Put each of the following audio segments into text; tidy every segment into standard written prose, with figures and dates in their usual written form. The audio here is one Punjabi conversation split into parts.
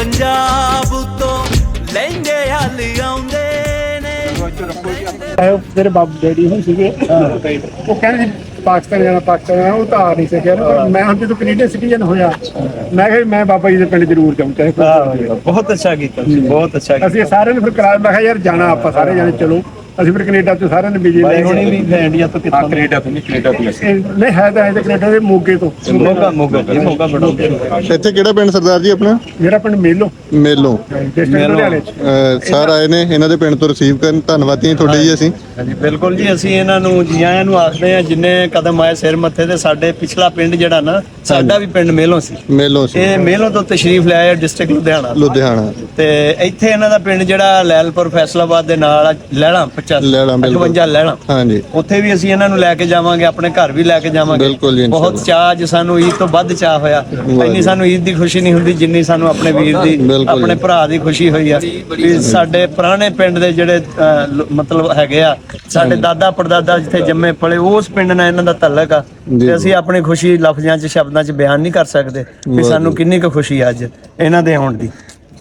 पंजाब तो लहंगे हल आउंदे ने। मेरे बाप डैडी हुण सीगे वो कहंदे पाकिस्तान जाना वो तो आ नहीं सकिया ना। पर मैं हम जो कनेडियन सिटीजन होया मैं किहा मैं बाबा जी दे पिंड जरूर जाऊं चाहे बहुत अच्छा कीता बहुत अच्छा कीता। ਅਸੀਂ ਸਾਰਿਆਂ ਨੇ ਫਿਰ ਕਰਾਰ ਮੈਂ ਕਿਹਾ ਯਾਰ ਜਾਣਾ ਆਪਾਂ ਸਾਰੇ ਜਾਣੇ ਚਲੋ। ਅਸੀਂ ਫਿਰ ਕੈਨੇਡਾ ਤੋਂ ਸਾਰਿਆਂ ਨੇ ਵੀਜ਼ੇ ਭਾਈ ਲੈ ਹੁਣੀ ਵੀ ਇੰਡੀਆ ਤੋਂ ਕਿੱਥੋਂ? ਕੈਨੇਡਾ ਤੋਂ ਨਹੀਂ ਨਹੀਂ ਹੈ ਤਾਂ ਐਂ ਤਾਂ ਕੈਨੇਡਾ ਦੇ ਮੋਗੇ ਤੋਂ। ਮੋਗਾ ਬੜਾ ਇੱਥੇ ਕਿਹੜਾ ਪਿੰਡ ਸਰਦਾਰ ਜੀ ਆਪਣਾ? ਮੇਰਾ ਪਿੰਡ ਮੇਲੋ ਮੇਲੋਂ। ਡਿਸਟ੍ਰਿਕਟ ਲੁਧਿਆਣੇ ਚ। ਸਰ ਆਏ ਨੇ ਇਹਨਾਂ ਦੇ ਪਿੰਡ ਤੋਂ ਰਿਸੀਵ ਕਰਨ, ਧੰਨਵਾਦੀ ਹਾਂ ਤੁਹਾਡੇ ਜੀ ਅਸੀਂ। ਹਾਂਜੀ ਬਿਲਕੁਲ ਜੀ, ਅਸੀਂ ਇਹਨਾਂ ਨੂੰ ਜੀ ਆਇਆਂ ਨੂੰ ਆਖਦੇ ਹਾਂ। ਜਿੰਨੇ ਕਦਮ ਆਏ ਸਿਰ ਮੱਥੇ ਤੇ। ਸਾਡੇ ਪਿਛਲਾ ਪਿੰਡ ਜਿਹੜਾ ਨਾ ਸਾਡਾ ਵੀ ਪਿੰਡ ਮੇਲੋਂ ਸੀ। ਮੇਲੋਂ ਸੀ। ਇਹ ਮੇਲੋਂ ਤੋਂ ਤਸ਼ਰੀਫ ਲੈ ਆਏ ਡਿਸਟ੍ਰਿਕਟ ਲੁਧਿਆਣਾ। ਤੇ ਇੱਥੇ ਇਹਨਾਂ ਦਾ ਪਿੰਡ ਜਿਹੜਾ ਲੈਲਪੁਰ ਫੈਸਲਾਬਾਦ ਦੇ ਨਾਲ ਲੈਣਾ 55 ਲੈਣਾ। ਹਾਂਜੀ ਉੱਥੇ ਵੀ ਅਸੀਂ ਇਹਨਾਂ ਨੂੰ ਲੈ ਕੇ ਜਾਵਾਂਗੇ, ਆਪਣੇ ਘਰ ਵੀ ਲੈ ਕੇ ਜਾਵਾਂਗੇ। ਬਿਲਕੁਲ ਜੀ, ਬਹੁਤ ਚਾਅ ਅੱਜ ਸਾਨੂੰ ਈਦ ਤੋਂ ਵੱਧ ਚਾਅ ਹੋਇਆ। ਇੰਨੀ ਸਾਨੂੰ ਈਦ ਦੀ ਖੁਸ਼ੀ ਨਹੀਂ ਹੁੰਦੀ ਜਿੰਨੀ ਸਾਨੂੰ ਆਪਣੇ ਵੀਰ ਦੀ ਆਪਣੇ ਭਰਾ ਦੀ ਖੁਸ਼ੀ ਹੋਈ ਆ ਵੀ ਸਾਡੇ ਪੁਰਾਣੇ ਪਿੰਡ ਦੇ ਜਿਹੜੇ ਮਤਲਬ ਹੈਗੇ ਆ ਸਾਡੇ ਦਾਦਾ ਪੜਦਾਦਾ ਜਿੱਥੇ ਜੰਮੇ ਪਲੇ ਉਸ ਪਿੰਡ ਨਾਲ ਇਹਨਾਂ ਦਾ ਤਾਲੁਕ ਆ। ਤੇ ਅਸੀਂ ਆਪਣੀ ਖੁਸ਼ੀ ਲਫ਼ਜ਼ਾਂ 'ਚ ਸ਼ਬਦਾਂ 'ਚ ਬਿਆਨ ਨਹੀਂ ਕਰ ਸਕਦੇ ਵੀ ਸਾਨੂੰ ਕਿੰਨੀ ਕੁ ਖੁਸ਼ੀ ਆ ਅੱਜ ਇਹਨਾਂ ਦੇ ਆਉਣ ਦੀ।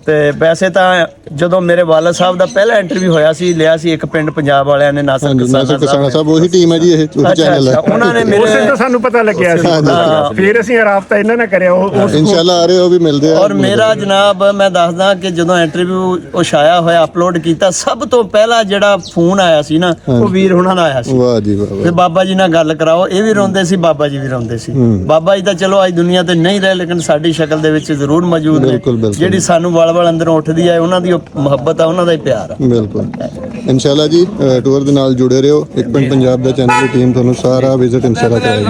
ਤੇ ਵੈਸੇ ਤਾਂ ਜਦੋਂ ਮੇਰੇ ਵਾਲਦ ਸਾਹਿਬ ਦਾ ਪਹਿਲਾ ਇੰਟਰਵਿਊ ਹੋਇਆ ਸੀ ਲਿਆ ਸੀ ਇੱਕ ਪਿੰਡ ਪੰਜਾਬ ਵਾਲਿਆਂ ਨੇ ਨਾਸਰ ਕਸਾਨਾ ਸਾਹਿਬ ਉਹੀ ਟੀਮ ਹੈ ਜੀ ਇਹ ਚੈਨਲ ਹੈ। ਉਹਨਾਂ ਨੇ ਉਸ ਦਿਨ ਤਾਂ ਸਾਨੂੰ ਪਤਾ ਲੱਗਿਆ ਸੀ। ਫਿਰ ਅਸੀਂ ਰਾਬਤਾ ਇਹਨਾਂ ਨਾਲ ਕਰਿਆ। ਇਨਸ਼ਾਅੱਲਾ ਆ ਰਹੇ ਹੋ ਵੀ ਮਿਲਦੇ ਆ। ਔਰ ਮੇਰਾ ਜਨਾਬ ਮੈਂ ਦੱਸਦਾ ਕਿ ਜਦੋਂ ਇੰਟਰਵਿਊ ਉਹ ਛਾਇਆ ਹੋਇਆ ਅਪਲੋਡ ਕੀਤਾ ਸਭ ਤੋਂ ਪਹਿਲਾਂ ਜਿਹੜਾ ਫੋਨ ਆਇਆ ਸੀ ਨਾ ਉਹ ਵੀਰ ਹੁਣਾਂ ਦਾ ਆਇਆ ਸੀ। ਵਾਹ ਜੀ ਵਾਹ। ਤੇ ਬਾਬਾ ਜੀ ਨਾਲ ਗੱਲ ਕਰਾਓ। ਇਹ ਵੀ ਰੋਂਦੇ ਸੀ, ਬਾਬਾ ਜੀ ਵੀ ਰੋਂਦੇ ਸੀ। ਬਾਬਾ ਜੀ ਤਾਂ ਚਲੋ ਅੱਜ ਦੁਨੀਆ ਤੇ ਨਹੀਂ ਰਹੇ ਲੇਕਿਨ ਸਾਡੀ ਸ਼ਕਲ ਦੇ ਵਿੱਚ ਜ਼ਰੂਰ ਮੌਜੂਦ ਨੇ। ਜਿਹੜੀ ਸਾਨੂੰ ਵਲ ਅੰਦਰੋਂ ਉੱਠਦੀ ਹੈ ਉਹਨਾਂ ਦੀ ਮੁਹੱਬਤ ਆ, ਉਹਨਾਂ ਦਾ ਹੀ ਪਿਆਰ ਆ। ਬਿਲਕੁਲ ਇਨਸ਼ਾਅੱਲਾ ਜੀ ਟੂਰ ਦੇ ਨਾਲ ਜੁੜੇ ਰਹੋ। ਇੱਕ ਪਿੰਡ ਪੰਜਾਬ ਦਾ ਚੈਨਲ ਦੀ ਟੀਮ ਤੁਹਾਨੂੰ ਸਾਰਾ ਵਿਜ਼ਿਟ ਇਨਸ਼ਾਅੱਲਾ ਕਰਾਏਗੀ।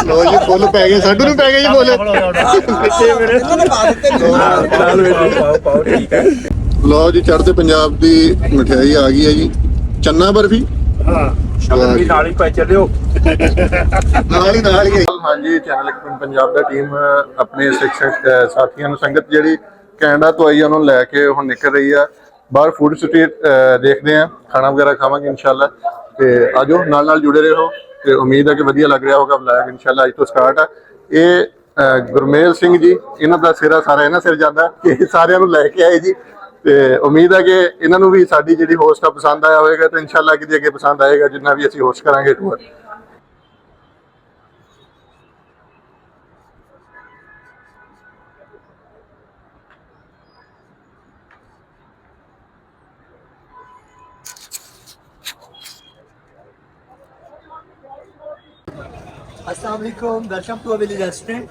ਲੋ ਜੀ ਫੁੱਲ ਪੈ ਗਏ, ਸਾਡੂ ਨੂੰ ਪੈ ਗਏ ਜੀ ਫੁੱਲ। ਲੋ ਜੀ ਚੜ੍ਹਦੇ ਪੰਜਾਬ ਦੀ ਮਠਿਆਈ ਆ ਗਈ ਹੈ ਜੀ, ਚੰਨਾ ਬਰਫੀ। ਨਾਲ ਹੀ ਪੈ ਚੱਲਿਓ ਨਾਲ ਹੀ ਹਾਂਜੀ ਚੈਨਲ ਇੱਕ ਪਿੰਡ ਪੰਜਾਬ ਦਾ ਟੀਮ ਆਪਣੇ ਸਿੱਖ ਸਾਥੀਆਂ ਨੂੰ ਸੰਗਤ ਜਿਹੜੀ ਕੈਨੇਡਾ ਤੋਂ ਆਈ ਉਹਨਾਂ ਨੂੰ ਲੈ ਕੇ ਹੁਣ ਨਿਕਲ ਰਹੀ ਆ ਬਾਹਰ ਫੂਡ ਸਟਰੀਟ। ਦੇਖਦੇ ਆ ਖਾਣਾ ਵਗੈਰਾ ਖਾਵਾਂਗੇ ਇਨਸ਼ਾਅੱਲਾ। ਤੇ ਆਜੋ ਨਾਲ ਜੁੜੇ ਰਹੋ ਤੇ ਉਮੀਦ ਹੈ ਕਿ ਵਧੀਆ ਲੱਗ ਰਿਹਾ ਹੋਗਾ ਵਲੌਗ। ਇਨਸ਼ਾਅੱਲਾ ਅੱਜ ਤੋਂ ਸਟਾਰਟ ਆ। ਇਹ ਗੁਰਮੇਲ ਸਿੰਘ ਜੀ ਇਹਨਾਂ ਦਾ ਸਿਰਾ ਸਾਰਾ ਇਹਨਾਂ ਸਿਰ ਜਾਂਦਾ ਕਿ ਸਾਰਿਆਂ ਨੂੰ ਲੈ ਕੇ ਆਏ ਜੀ। ਤੇ ਉਮੀਦ ਹੈ ਕਿ ਇਹਨਾਂ ਨੂੰ ਵੀ ਸਾਡੀ ਜਿਹੜੀ ਹੋਸਟ ਆ ਪਸੰਦ ਆਇਆ ਹੋਵੇਗਾ ਤੇ ਇਨਸ਼ਾਅੱਲਾ ਕਿਤੇ ਅੱਗੇ ਪਸੰਦ ਆਏਗਾ ਜਿੰਨਾ ਵੀ ਅਸੀਂ ਹੋਸਟ ਕਰਾਂਗੇ ਟੂਰ। अस्सलाम वालेकुम, welcome to Haveli restaurant.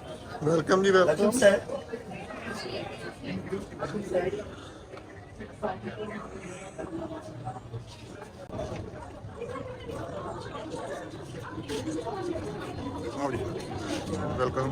Welcome ji welcome. Welcome.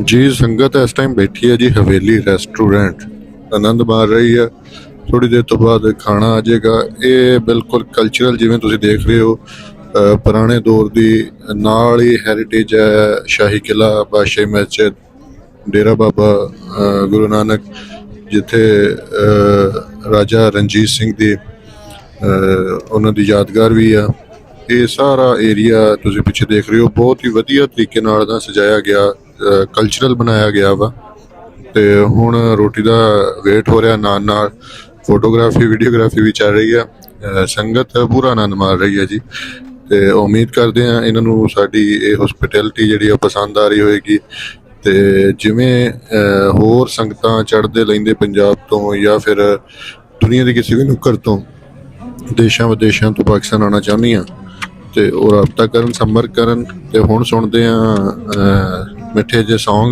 जी संगत इस टाइम बैठी है जी हवेली रेस्टोरेंट, आनंद मार रही है। थोड़ी देर तो बाद खाना आ जाएगा। ये बिल्कुल कल्चरल जिवें तुसीं देख रहे हो पुराने दौर की नाल ही हैरीटेज है। शाही किला, बादशाही मस्जिद, डेरा बाबा गुरु नानक जिथे राजा रणजीत सिंह की उन्हों की यादगार भी है। ये सारा एरिया तुसीं पिछे देख रहे हो बहुत ही वधिया तरीके नाल दा सजाया गया, कल्चरल बनाया गया वा। ते हुण रोटी दा वेट हो रहा, नाल नाल फोटोग्राफी वीडियोग्राफी भी चल रही है। संगत पूरा आनंद मार रही है जी। ते उम्मीद करते हैं इन्हां नूं साडी ये होस्पिटैलिटी जिहड़ी पसंद आ रही होएगी। ते जिवें होर संगतां चढ़दे लैंदे पंजाब तो या फिर दुनिया के किसी भी नुक्कड़ तो देशां विदेशां तो पाकिस्तान आना चाहुंदियां ते ओह राबता करन, संपर्क करन। ते हुण सुणदे आ मिठे जे सॉन्ग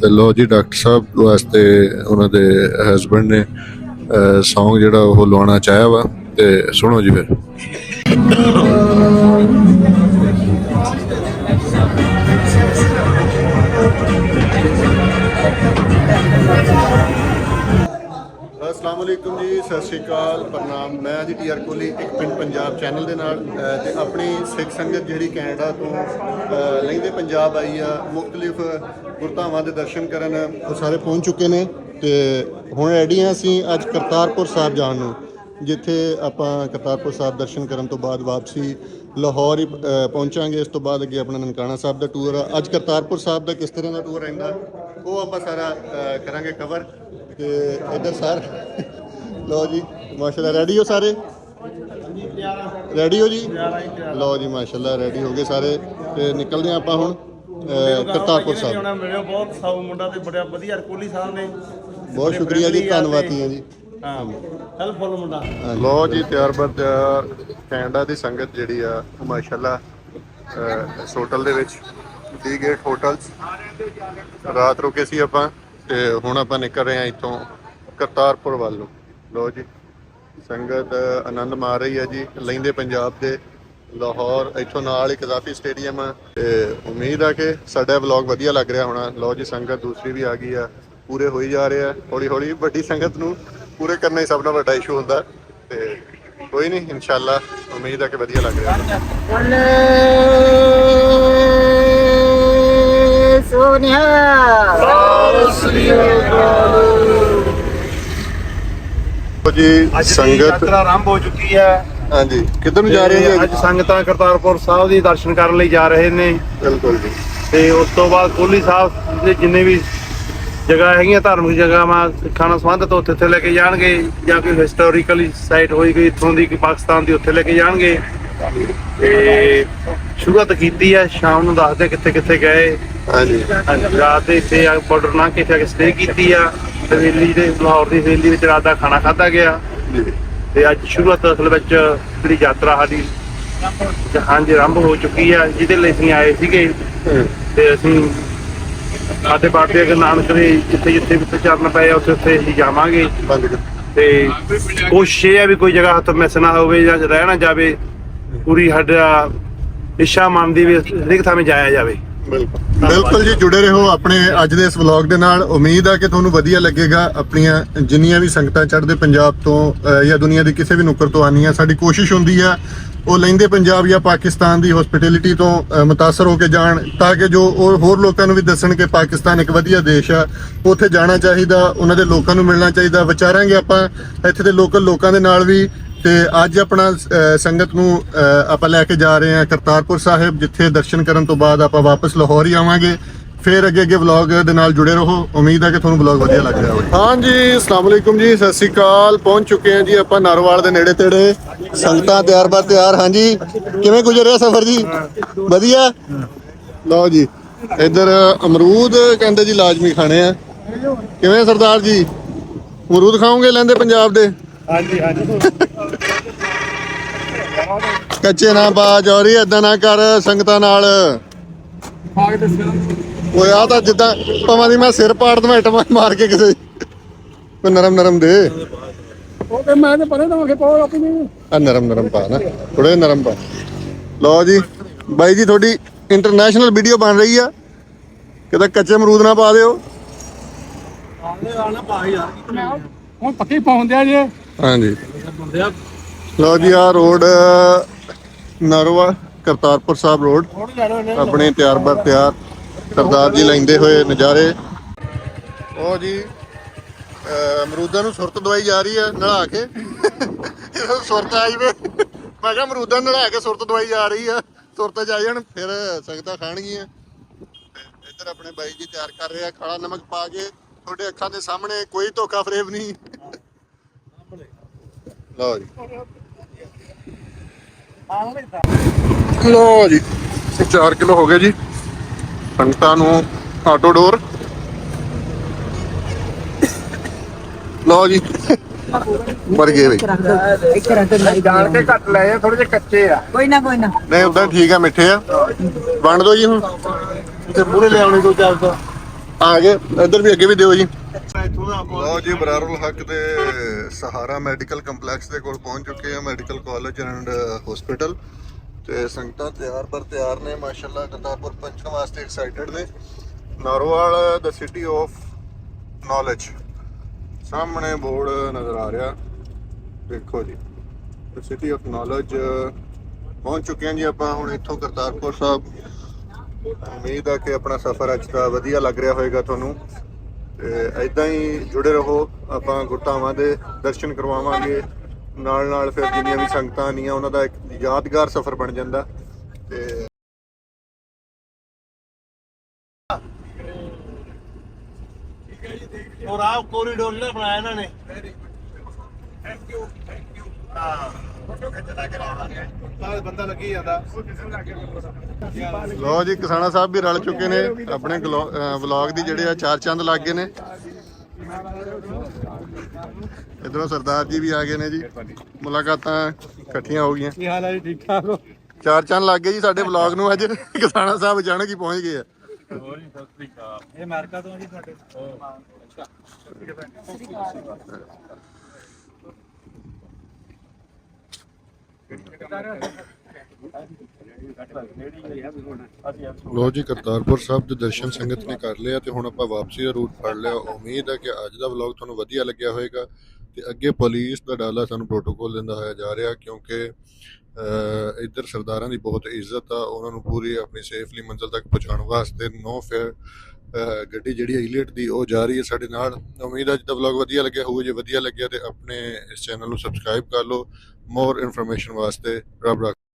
ਤੇ ਲੋ ਜੀ ਡਾਕਟਰ ਸਾਹਿਬ ਵਾਸਤੇ ਉਹਨਾਂ ਦੇ ਹਸਬੰਡ ਨੇ ਸੌਂਗ ਜਿਹੜਾ ਉਹ ਲਵਾਉਣਾ ਚਾਹਿਆ ਵਾ ਤੇ ਸੁਣੋ ਜੀ ਫਿਰ। अस्सलाम वालेकुम जी, सत श्री अकाल, प्रणाम। मैं जी TR कोहली एक पिंड पंजाब चैनल दे नाल ते अपनी सिख संगत जिहड़ी कैनेडा तो लहिंदे पंजाब आई आ मुख्तलिफ गुरधावां दे दर्शन करन ਉਹ ਸਾਰੇ ਪਹੁੰਚ ਚੁੱਕੇ ਨੇ ਤੇ ਹੁਣ ਰੈਡੀ ਹਾਂ ਅਸੀਂ ਅੱਜ ਕਰਤਾਰਪੁਰ ਸਾਹਿਬ ਜਾਣ ਨੂੰ, ਜਿੱਥੇ ਆਪਾਂ ਕਰਤਾਰਪੁਰ ਸਾਹਿਬ ਦਰਸ਼ਨ ਕਰਨ ਤੋਂ ਬਾਅਦ ਵਾਪਸੀ ਲਾਹੌਰ ਹੀ ਪਹੁੰਚਾਂਗੇ। ਇਸ ਤੋਂ ਬਾਅਦ ਅੱਗੇ ਆਪਣਾ ਨਨਕਾਣਾ ਸਾਹਿਬ ਦਾ ਟੂਰ ਆ। ਅੱਜ ਕਰਤਾਰਪੁਰ ਸਾਹਿਬ ਦਾ ਕਿਸ ਤਰ੍ਹਾਂ ਦਾ ਟੂਰ ਰਹਿੰਦਾ ਉਹ ਆਪਾਂ ਸਾਰਾ ਕਰਾਂਗੇ ਕਵਰ। ਤੇ ਇੱਧਰ ਸਰ ਲਓ ਜੀ ਮਾਸ਼ਾਅੱਲਾ ਰੈਡੀ ਹੋ ਸਾਰੇ? ਰੈਡੀ ਹੋ ਜੀ? ਲਓ ਜੀ ਮਾਸ਼ਾਅੱਲਾ ਰੈਡੀ ਹੋ ਗਏ ਸਾਰੇ ਤੇ ਨਿਕਲਦੇ ਹਾਂ ਆਪਾਂ ਹੁਣ ਕਰਤਾਰਪੁਰ ਸਾਹਿਬ। ਮਿਲਿਓ ਬਹੁਤ ਸਾਊ ਮੁੰਡਾ ਤੇ ਬੜਾ ਵਧੀਆ ਕੋਹਲੀ ਸਾਹਿਬ ਨੇ, ਬਹੁਤ ਸ਼ੁਕਰੀਆ ਜੀ, ਧੰਨਵਾਦੀ ਹਾਂ ਜੀ। ਹਾਂ ਹੈਲਪਫੁਲ ਮੁੰਡਾ। ਲਓ ਜੀ ਤਿਆਰ ਬਰ ਤਿਆਰ ਕੈਨੇਡਾ ਦੀ ਸੰਗਤ ਜਿਹੜੀ ਆ ਮਾਸ਼ਾਅੱਲਾ ਇਸ ਹੋਟਲ ਦੇ ਵਿੱਚ ਡੀ ਗੇਟ ਹੋਟਲਸ ਰਾਤ ਰੁਕੇ ਸੀ ਆਪਾਂ ਤੇ ਹੁਣ ਆਪਾਂ ਨਿਕਲ ਰਹੇ ਹਾਂ ਇੱਥੋਂ ਕਰਤਾਰਪੁਰ ਵੱਲ ਨੂੰ। ਲਓ ਜੀ ਸੰਗਤ ਆਨੰਦ ਮਾਰ ਰਹੀ ਹੈ ਜੀ ਲਹਿੰਦੇ ਪੰਜਾਬ ਦੇ ਲਾਹੌਰ, ਇੱਥੋਂ ਨਾਲ ਇੱਕ ਕਾਫੀ ਸਟੇਡੀਅਮ ਆ ਤੇ ਉਮੀਦ ਆ ਕਿ ਸਾਡਾ ਵਲੌਗ ਵਧੀਆ ਲੱਗ ਰਿਹਾ ਹੋਣਾ। ਲਓ ਜੀ ਸੰਗਤ ਦੂਸਰੀ ਵੀ ਆ ਗਈ ਆ, ਪੂਰੇ ਹੋਈ ਜਾ ਰਹੇ ਆ ਹੌਲੀ ਹੌਲੀ। ਵੱਡੀ ਸੰਗਤ ਨੂੰ ਪੂਰੇ ਕਰਨਾ ਹੀ ਸਭ ਤੋਂ ਵੱਡਾ ਇਸ਼ੂ ਹੁੰਦਾ ਤੇ ਕੋਈ ਨਹੀਂ, ਇਨਸ਼ਾਅੱਲਾ ਉਮੀਦ ਆ ਕਿ ਵਧੀਆ ਲੱਗ ਰਿਹਾ। ਜੀ ਸੰਗਤ ਯਾਤਰਾ ਆਰੰਭ ਹੋ ਚੁੱਕੀ ਹੈ। ਹਾਂਜੀ ਕਿੱਧਰ ਨੂੰ ਜਾ ਰਹੇ ਜੀ? ਅੱਜ ਸੰਗਤਾਂ ਕਰਤਾਰਪੁਰ ਸਾਹਿਬ ਦੀ ਦਰਸ਼ਨ ਕਰਨ ਲਈ ਜਾ ਰਹੇ ਨੇ। ਬਿਲਕੁਲ ਜੀ। ਤੇ ਉਸ ਤੋਂ ਬਾਅਦ ਕੋਹਲੀ ਸਾਹਿਬ ਦੇ ਜਿੰਨੇ ਵੀ ਜਗ੍ਹਾ ਹੈਗੀਆਂ ਧਾਰਮਿਕ ਜਗ੍ਹਾਵਾਂ ਸਿੱਖਾਂ ਨਾਲ ਸੰਬੰਧਿਤ ਉੱਥੇ ਲੈ ਕੇ ਜਾਣਗੇ, ਜਾਂ ਕੋਈ ਹਿਸਟੋਰੀਕਲ ਸਾਈਟ ਹੋਏਗੀ ਇੱਥੋਂ ਦੀ ਕਿ ਪਾਕਿਸਤਾਨ ਦੀ ਉੱਥੇ ਲੈ ਕੇ ਜਾਣਗੇ। ਤੇ ਸ਼ੁਰੂਆਤ ਕੀਤੀ ਹੈ, ਸ਼ਾਮ ਨੂੰ ਦੱਸਦੇ ਕਿੱਥੇ ਕਿੱਥੇ ਗਏ। ਹਾਂਜੀ ਰਾਤ ਦੇ ਇੱਥੇ ਬਾਰਡਰ ਲੰਘ ਕੇ ਇੱਥੇ ਆ ਕੇ ਸਟੇ ਕੀਤੀ ਆ ਹਵੇਲੀ ਦੇ, ਲਾਹੌਰ ਦੀ ਹਵੇਲੀ ਵਿੱਚ ਰਾਤ ਦਾ ਖਾਣਾ ਖਾਧਾ ਗਿਆ। ਤੇ ਅੱਜ ਸ਼ੁਰੂਆਤ ਅਸਲ ਵਿੱਚ ਜਿਹੜੀ ਯਾਤਰਾ ਸਾਡੀ ਜਹਾਜ਼ ਆਰੰਭ ਹੋ ਚੁੱਕੀ ਆ, ਜਿਹਦੇ ਲਈ ਅਸੀਂ ਆਏ ਸੀਗੇ। ਤੇ ਅਸੀਂ ਸਾਡੇ ਬਾਟੇ ਅਗਰ ਨਾਨਕ ਦੇ ਜਿੱਥੇ ਜਿੱਥੇ ਵੀ ਚਰਨ ਪਏ ਆ ਉੱਥੇ ਉੱਥੇ ਅਸੀਂ ਜਾਵਾਂਗੇ। ਤੇ ਕੋਸ਼ਿਸ਼ ਇਹ ਆ ਵੀ ਕੋਈ ਜਗ੍ਹਾ ਹੱਥ ਮਿਸ ਨਾ ਹੋਵੇ ਜਾਂ ਰਹਿ ਨਾ ਜਾਵੇ, ਪੂਰੀ ਸਾਡਾ ਇੱਛਾ ਮੰਨਦੀ ਵੀ ਹਰੇਕ ਥਾਂ ਜਾਇਆ ਜਾਵੇ। ਬਿਲਕੁਲ ਜੀ, ਜੁੜੇ ਰਹੋ ਆਪਣੇ ਅੱਜ ਦੇ ਇਸ ਵਲੌਗ ਦੇ ਨਾਲ। ਉਮੀਦ ਆ ਕਿ ਤੁਹਾਨੂੰ ਵਧੀਆ ਲੱਗੇਗਾ। ਆਪਣੀਆਂ ਜਿੰਨੀਆਂ ਵੀ ਸੰਗਤਾਂ ਚੜ੍ਹਦੇ ਪੰਜਾਬ ਤੋਂ ਜਾਂ ਦੁਨੀਆ ਦੇ ਕਿਸੇ ਵੀ ਨੁੱਕਰ ਤੋਂ ਆਉਂਦੀਆਂ, ਸਾਡੀ ਕੋਸ਼ਿਸ਼ ਹੁੰਦੀ ਆ ਉਹ ਲਹਿੰਦੇ ਪੰਜਾਬ ਜਾਂ ਪਾਕਿਸਤਾਨ ਦੀ ਹੌਸਪਿਟੈਲਿਟੀ ਤੋਂ ਮੁਤਾਸਰ ਹੋ ਕੇ ਜਾਣ, ਤਾਂ ਕਿ ਜੋ ਉਹ ਹੋਰ ਲੋਕਾਂ ਨੂੰ ਵੀ ਦੱਸਣ ਕਿ ਪਾਕਿਸਤਾਨ ਇੱਕ ਵਧੀਆ ਦੇਸ਼ ਆ, ਉੱਥੇ ਜਾਣਾ ਚਾਹੀਦਾ, ਉਹਨਾਂ ਦੇ ਲੋਕਾਂ ਨੂੰ ਮਿਲਣਾ ਚਾਹੀਦਾ। ਵਿਚਾਰਾਂਗੇ ਆਪਾਂ ਇੱਥੇ ਦੇ ਲੋਕਲ ਲੋਕਾਂ ਦੇ ਨਾਲ ਵੀ। ਤੇ ਅੱਜ ਆਪਣਾ ਸੰਗਤ ਨੂੰ ਆਪਾਂ ਲੈ ਕੇ ਜਾ ਰਹੇ ਹਾਂ ਕਰਤਾਰਪੁਰ ਸਾਹਿਬ, ਜਿੱਥੇ ਦਰਸ਼ਨ ਕਰਨ ਤੋਂ ਬਾਅਦ ਆਪਾਂ ਵਾਪਸ ਲਾਹੌਰ ਹੀ ਆਵਾਂਗੇ। ਫਿਰ ਅੱਗੇ ਵਲੌਗ ਦੇ ਨਾਲ ਜੁੜੇ ਰਹੋ। ਉਮੀਦ ਹੈ ਕਿ ਤੁਹਾਨੂੰ ਵਲੌਗ ਵਧੀਆ ਲੱਗ ਰਿਹਾ ਹੋਵੇ। ਹਾਂਜੀ ਅਸਲਾਮ ਵਾਲੇਕੁਮ ਜੀ, ਸਤਿ ਸ਼੍ਰੀ ਅਕਾਲ। ਪਹੁੰਚ ਚੁੱਕੇ ਹਾਂ ਜੀ ਆਪਾਂ ਨਾਰਵਾਲ ਦੇ ਨੇੜੇ ਤੇੜੇ। ਸੰਗਤਾਂ ਤਿਆਰ ਬਰ ਤਿਆਰ। ਹਾਂਜੀ ਕਿਵੇਂ ਗੁਜ਼ਰਿਆ ਸਫ਼ਰ ਜੀ? ਵਧੀਆ। ਲਓ ਜੀ ਇੱਧਰ ਅਮਰੂਦ ਕਹਿੰਦੇ ਜੀ ਲਾਜ਼ਮੀ ਖਾਣੇ ਆ। ਕਿਵੇਂ ਸਰਦਾਰ ਜੀ, ਅਮਰੂਦ ਖਾਓਗੇ ਲਹਿੰਦੇ ਪੰਜਾਬ ਦੇ? ਹਾਂਜੀ ਹਾਂਜੀ। ਕੱਚੇ ਨਾ ਪਾ ਜੌਰੀ, ਏਦਾਂ ਨਾ ਕਰ ਸੰਗਤਾਂ ਨਾਲ। ਓਏ ਆ ਤਾਂ ਜਿੱਦਾਂ ਭਾਵਾਂ ਦੀ ਮੈਂ ਸਿਰ ਪਾੜ ਦਵਾਂ ਇੱਟ ਮਾਰ ਕੇ ਕਿਸੇ ਕੋਈ ਨਰਮ ਦੇ। ਉਹ ਤੇ ਮੈਂ ਤੇ ਪਰੇ ਦਵਾਂਗੇ ਪਾਓ ਆਪਣੀ। ਆ ਨਰਮ ਪਾ ਨਾ, ਥੋੜੇ ਨਰਮ ਪਾ। ਲਓ ਜੀ ਬਾਈ ਜੀ ਤੁਹਾਡੀ ਇੰਟਰਨੈਸ਼ਨਲ ਵੀਡੀਓ ਬਣ ਰਹੀ ਆ, ਕਿਤੇ ਕੱਚੇ ਅਮਰੂਦ ਨਾ ਪਾ ਦਿਓ। ਹੁਣ ਪੱਕੀ ਪਾਉਂਦੇ ਆ ਜੇ। ਹਾਂਜੀ ਲਓ ਜੀ ਆ ਰੋਡ ਨਰਵਾ ਕਰਤਾਰਪੁਰ ਸਾਹਿਬ ਰੋਡ ਆਪਣੇ ਤਿਆਰ ਬਰ ਤਿਆਰ ਸਰਦਾਰ ਜੀ ਲੈਂਦੇ ਹੋਏ ਨਜ਼ਾਰੇ। ਉਹ ਜੀ ਅਮਰੂਦਾਂ ਨੂੰ ਸੁਰਤ ਦਵਾਈ ਜਾ ਰਹੀ ਹੈ ਨਲਾ ਕੇ। ਇਹਨੂੰ ਸੁਰਤ ਆਈ ਵੇ, ਮੈਂ ਕਿਹਾ ਅਮਰੂਦਾਂ ਨੂੰ ਨਲਾ ਕੇ ਸੁਰਤ ਦਵਾਈ ਜਾ ਰਹੀ ਆ। ਸੁਰਤ ਜਾ ਜਾਣ ਫਿਰ ਸੰਗਤਾਂ ਖਾਣਗੀਆਂ। ਇੱਧਰ ਆਪਣੇ ਬਾਈ ਜੀ ਤਿਆਰ ਕਰ ਰਹੇ ਆ ਕਾਲਾ ਨਮਕ ਪਾ ਕੇ, ਤੁਹਾਡੇ ਅੱਖਾਂ ਦੇ ਸਾਹਮਣੇ, ਕੋਈ ਧੋਖਾ ਫਰੇਬ ਨਹੀਂ। ਲਓ ਜੀ ਲਓ ਜੀ 4 ਕਿਲੋ ਹੋ ਗਏ ਜੀ ਸੰਗਤਾਂ ਨੂੰ ਆਟੋ ਡੋਰ। ਲਓ ਜੀ ਮਰ ਗਏ ਬਈ। ਜਾਣ ਕੇ ਘੱਟ ਲਏ ਆ, ਥੋੜੇ ਜਿਹੇ ਕੱਚੇ ਆ। ਕੋਈ ਨਾ ਨਹੀਂ ਉਦਾਂ ਠੀਕ ਆ, ਮਿੱਠੇ ਆ। ਵੰਡ ਦੋ ਜੀ ਹੁਣ। ਤੇ ਮੂਹਰੇ ਲੈ ਆਉਣੇ 2-4 ਤਾਂ ਆ ਗਏ ਇੱਧਰ ਵੀ ਅੱਗੇ ਵੀ ਦਿਓ ਜੀ। ਇੱਥੋਂ ਦਾ ਲਓ ਜੀ, ਬਰਾਰੁਲ ਹੱਕ ਦੇ ਸਹਾਰਾ ਮੈਡੀਕਲ ਕੰਪਲੈਕਸ ਦੇ ਕੋਲ ਪਹੁੰਚ ਚੁੱਕੇ ਆ, ਮੈਡੀਕਲ ਕਾਲਜ ਐਂਡ ਹਸਪੀਟਲ। ਤੇ ਸੰਗਤਾਂ ਤਿਆਰ ਨੇ ਮਾਸ਼ਾਅੱਲਾ, ਕਰਤਾਰਪੁਰ ਪਹੁੰਚਣ ਵਾਸਤੇ ਐਕਸਾਈਟਡ ਨੇ। ਨਾਰੋਵਾਲ ਦਾ ਸਿਟੀ ਆਫ ਨੌਲੇਜ, ਸਾਹਮਣੇ ਬੋਰਡ ਨਜ਼ਰ ਆ ਰਿਹਾ, ਦੇਖੋ ਜੀ, ਸਿਟੀ ਆਫ ਨੌਲੇਜ ਪਹੁੰਚ ਚੁੱਕੇ ਹਾਂ ਜੀ ਆਪਾਂ ਹੁਣ ਇੱਥੋਂ ਕਰਤਾਰਪੁਰ ਸਾਹਿਬ। ਉਮੀਦ ਆ ਕਿ ਆਪਣਾ ਸਫ਼ਰ ਅੱਜ ਦਾ ਵਧੀਆ ਲੱਗ ਰਿਹਾ ਹੋਵੇਗਾ ਤੁਹਾਨੂੰ, ਤੇ ਇਦਾਂ ਹੀ ਜੁੜੇ ਰਹੋ। ਆਪਾਂ ਗੁਰਧਾਮਾਂ ਦੇ ਦਰਸ਼ਨ ਕਰਵਾਵਾਂਗੇ ਨਾਲ ਫਿਰ ਜਿੰਨੀਆਂ ਵੀ ਸੰਗਤਾਂ ਆਉਂਦੀਆਂ ਉਹਨਾਂ ਦਾ ਇੱਕ ਯਾਦਗਾਰ ਸਫ਼ਰ ਬਣ ਜਾਂਦਾ। ਤੇ ਔਰ ਆਹ ਕੋਰੀਡੋਰ ਨਾ ਬਣਾਇਆ ਇਹਨਾਂ ਨੇ। ਬੰਦਾ ਲੱਗੀ ਜਾਂਦਾ। ਲਓ ਜੀ, ਕਿਸਾਨਾ ਸਾਹਿਬ ਵੀ ਰਲ ਚੁੱਕੇ ਨੇ, ਆਪਣੇ ਵਲੌਗ ਦੀ ਜਿਹੜੇ ਆ 4 ਚੰਦ ਲੱਗ ਗਏ ਨੇ। ਇਧਰੋਂ ਸਰਦਾਰ ਜੀ ਵੀ ਆ ਗਏ ਨੇ ਜੀ, ਮੁਲਾਕਾਤਾਂ ਇਕੱਠੀਆਂ ਹੋ ਗਈਆਂ। ਕੀ ਹਾਲ ਹੈ ਜੀ? ਠੀਕ ਠਾਕ ਹੋ? 4 ਚੰਦ ਲੱਗ ਗਏ ਜੀ ਸਾਡੇ ਵਲੌਗ ਨੂੰ ਅੱਜ। ਕਿਸਾਨਾ ਸਾਹਿਬ ਅਚਾਨਕ ਹੀ ਪਹੁੰਚ ਗਏ ਆ। ਇਹ ਅਮਰੀਕਾ ਤੋਂ ਜੀ ਸਾਡੇ। ਲੋ ਜੀ, ਕਰਤਾਰਪੁਰ ਸਾਹਿਬ ਦੇ ਦਰਸ਼ਨ ਸੰਗਤ ਨੇ ਕਰ ਲਿਆ ਤੇ ਹੁਣ ਆਪਾਂ ਵਾਪਸੀ ਦਾ ਰੂਟ ਫੜ ਲਿਆ। ਉਮੀਦ ਹੈ ਕਿ ਅੱਜ ਦਾ ਵਲੌਗ ਤੁਹਾਨੂੰ ਵਧੀਆ ਲੱਗਿਆ ਹੋਵੇਗਾ। ਤੇ ਅੱਗੇ ਪੁਲਿਸ ਦਾ ਡਾਲਾ ਸਾਨੂੰ ਪ੍ਰੋਟੋਕੋਲ ਦਿੰਦਾ ਹੋਇਆ ਜਾ ਰਿਹਾ, ਕਿਉਂਕਿ ਇੱਧਰ ਸਰਦਾਰਾਂ ਦੀ ਬਹੁਤ ਇੱਜ਼ਤ ਆ। ਉਹਨਾਂ ਨੂੰ ਪੂਰੀ ਆਪਣੀ ਸੇਫਲੀ ਮੰਜ਼ਿਲ ਤੱਕ ਪਹੁੰਚਾਉਣ ਵਾਸਤੇ ਨੋ ਫੇਅਰ ਗੱਡੀ ਜਿਹੜੀ ਇਲੀਟ ਦੀ ਉਹ ਜਾ ਰਹੀ ਹੈ ਸਾਡੇ ਨਾਲ। ਉਮੀਦ ਅੱਜ ਦਾ ਵਲੌਗ ਵਧੀਆ ਲੱਗਿਆ ਹੋਊਗਾ। ਜੇ ਵਧੀਆ ਲੱਗਿਆ ਤੇ ਆਪਣੇ ਇਸ ਚੈਨਲ ਨੂੰ ਸਬਸਕ੍ਰਾਈਬ ਕਰ ਲਓ ਮੋਰ ਇਨਫੋਰਮੇਸ਼ਨ ਵਾਸਤੇ। ਰੱਬ ਰੱਖਾ।